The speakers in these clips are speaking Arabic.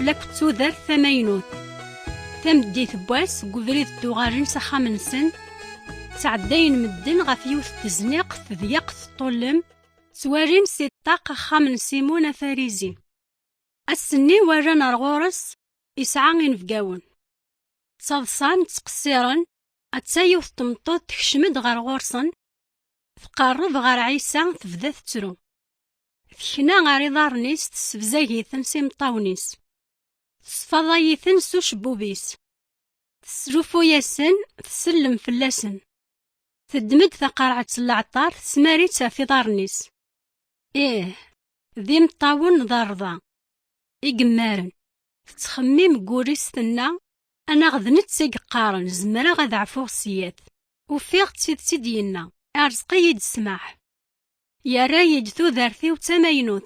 لاك تودر ثماينوت تمديت بواس قبريد دوغارين سخا منسن تعدين مدن غف يوث تزنيق تذيق تطولم سوارين سيطاق خامن سيمون فاريزي السني وران الغورس إسعان فقاون تصادصان تقصيرا أتسايوث تمطوط تكشمد غار غورسن تقرب غار عيسى تبدا تترو ثكنا غار إضارنيس تسفزايثن سيمطاونيس تصفضايثن سوش بوبيس تسروفو ياسن تسلم فلاسن تدمد ثقارعة العطار تسماريتها في دارنيس ذي مطاون ضارضا إقمارن تتخميم قوريس ثنا أنا غذنت سيق قارن زمرا غاد عفو السيات وفيغ تسيد دينا أرزقي يدسماح يا رايد ذارثي وتماينوث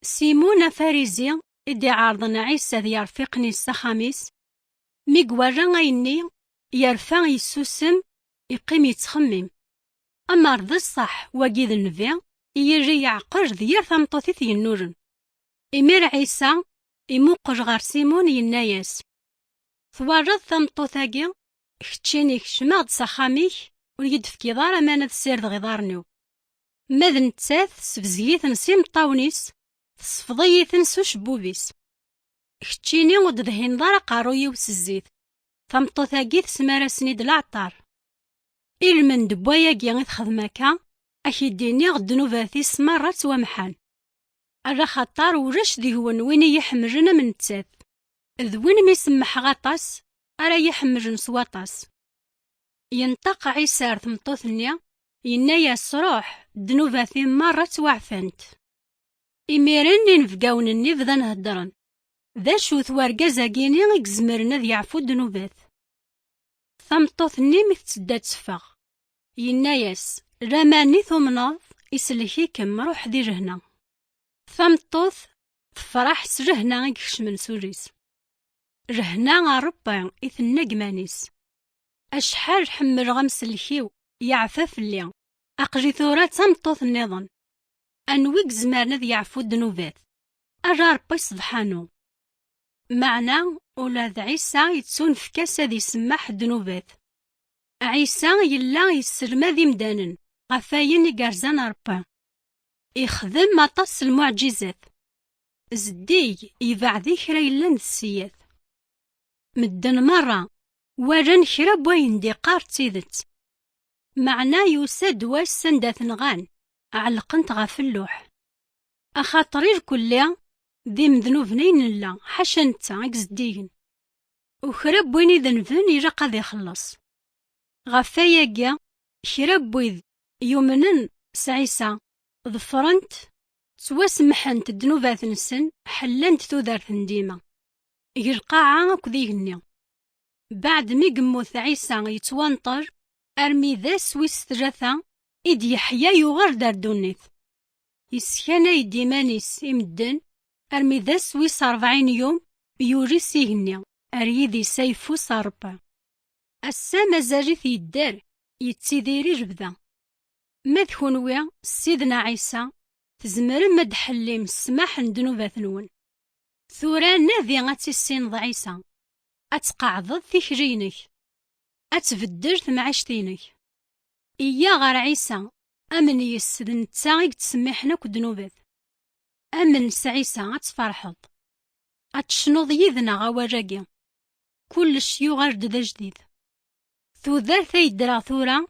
سيمون فاريزي إدي عارضنا عيسى ذي يرفقني السخاميس ميقوارا غيني يرفع يسوسم يقيم يتخمم أما رضي الصح واقيد النبي يجي يعقر ذيار ثمطوثيث ينورن إمير عيسى يموقج غار سيمون يناياس ثوارد ثمطوثاقي كتشيني كشماغد سخاميك وليد في كيضار أمانة السير غيضارنيو ماذن تساث سفزيث نسيم طاونيس تصفضيث نسوش بوبيس كتشيني وددهين دار قاروي وسزيث ثمطوثاقي تسمارا سنيد العطار إلمن دبواياقي غيث خدماكا أكيديني غد نوفاثيس مرة ومحان أرا خطار وراش ذي هو وين يحمجن من تساث ذوين ميسمح غطاس أرا يحمجن سواطاس ينطق عيسى ثمطوثني ينايا الصروح دنوفاثي مرة وعفنت إميرن نفقاون النفذا نهدرن ذا شو ثوارقازاقيني يكزمرنا ذي يعفو دنوبات ثمطوثني متسدا تسفغ يناياس رماني ثمناض يسلكيكم روح دي رهنا ثمطوث تفرح سرهنا يكش من سوريس رهنا ربع إثنى قمانيس أشحال حمل غمس الكيو يعفف اللي أقري ثورات ثمطوث النظام أنويك زمارنا ذي يعفو الدنوبات أرى ربي سبحانه معنى أولاد عيسى يتسون في كاسة ذي سماح الدنوبات عيسى يلا يسلم ذي مدانن غفاين يقارزان ربا يخدم مطاس المعجزات زدي يبعدي خرا يلان السيات مدن مرة ورن خرا بوين دي قار تيدت معنى يساد واش سندات نغان علقنت غاف اللوح أخاطري الكلية ذي مذنوبنين لا حاشا نتا اكزديين وخراب وين ذنبن إلا قاد يخلص غفاياكا خراب ويذ يومنن سعيسى ظفرنت سواسمحنت الدنوبات نسن حلنت تودارت ديما يلقاعا كذيهني بعد مي قموث عيسى يتوانطر أرمي ذا سويس ثلاثة إد يحيا يغار دار دونيث يسكانا يدي مانيس يمدن أرمي ذا سويس 40 يوم يوري سيهني أريدي سيفو صاربا أسا مازاليث يدار يتسيديري جبدا ما تكونويا سيدنا عيسى تزمر مد حليم السماح ندنوبات نون ثورا ناذي غاتيسين ض عيسى أتقعضض تيكرينك أتبدل معاشتينك إيا غار عيسى أمن يسدن نتا تسميحنا كدنوبات أمن سعيسى أتفرحض أتشنوض يذنا غواراقي كلش يغرد ذا جديد ثوذار ثيدرا ثورا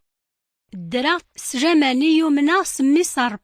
الدرا سجماني يومنا سمي صرب